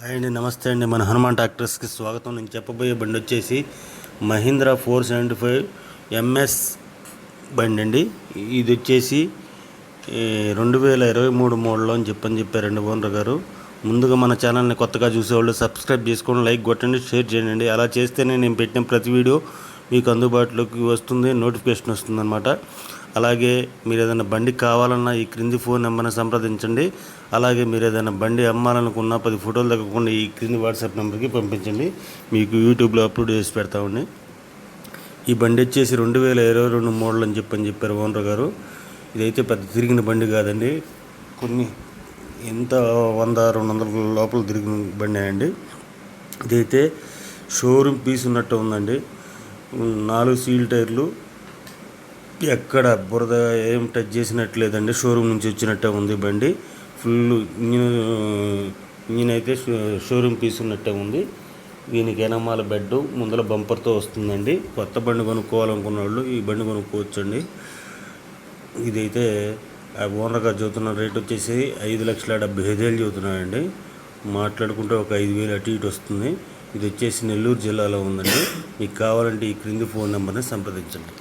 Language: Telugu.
హాయ్ అండి, నమస్తే అండి. మన హనుమాన్ ట్రాక్టర్స్కి స్వాగతం. నేను చెప్పబోయే బండి వచ్చేసి మహీంద్రా 475 ఎంఎస్ బండి అండి. ఇది వచ్చేసి 2023 మోడల్ అని చెప్పారండి ఓనర్ గారు. ముందుగా మన ఛానల్ని కొత్తగా చూసేవాళ్ళు సబ్స్క్రైబ్ చేసుకోండి, లైక్ కొట్టండి, షేర్ చేయండి. అలా చేస్తేనే నేను పెట్టిన ప్రతి వీడియో మీకు అందుబాటులోకి వస్తుంది, నోటిఫికేషన్ వస్తుంది అనమాట. అలాగే మీరు ఏదైనా బండి కావాలన్నా ఈ క్రింది ఫోన్ నెంబర్ని సంప్రదించండి. అలాగే మీరు ఏదైనా బండి అమ్మాలనుకున్నా 10 ఫోటోలు తగ్గకుండా ఈ క్రింది వాట్సాప్ నెంబర్కి పంపించండి, మీకు యూట్యూబ్లో అప్లోడ్ చేసి పెడతామండి. ఈ బండి వచ్చేసి 2022 మోడల్ అని చెప్పారు ఓనర్ గారు. ఇదైతే పెద్ద తిరిగిన బండి కాదండి, కొన్ని ఎంత 100-200 లోపల తిరిగిన బండి అండి. ఇదైతే షోరూమ్ పీస్ ఉన్నట్టు ఉందండి. 4 సీల్ టైర్లు, ఎక్కడ బురద ఏం టచ్ చేసినట్లేదండి. షోరూమ్ నుంచి వచ్చినట్టే ఉంది బండి. ఫుల్ ఇంజిన్ అయితే షోరూమ్ పీస్ ఉన్నట్టే ఉంది. దీనికి ఎనమాల బెడ్, ముందర బంపర్తో వస్తుందండి. కొత్త బండి కొనుక్కోవాలనుకున్న వాళ్ళు ఈ బండి కొనుక్కోవచ్చండి. ఇదైతే ఓనర్ గారు చెబుతున్న రేట్ వచ్చేసి 5,70,000 చెబుతున్నారండి. మాట్లాడుకుంటే ఒక 5,000 అటు ఇటు వస్తుంది. ఇది వచ్చేసి నెల్లూరు జిల్లాలో ఉందండి. మీకు కావాలంటే ఈ క్రింది ఫోన్ నెంబర్ని సంప్రదించండి.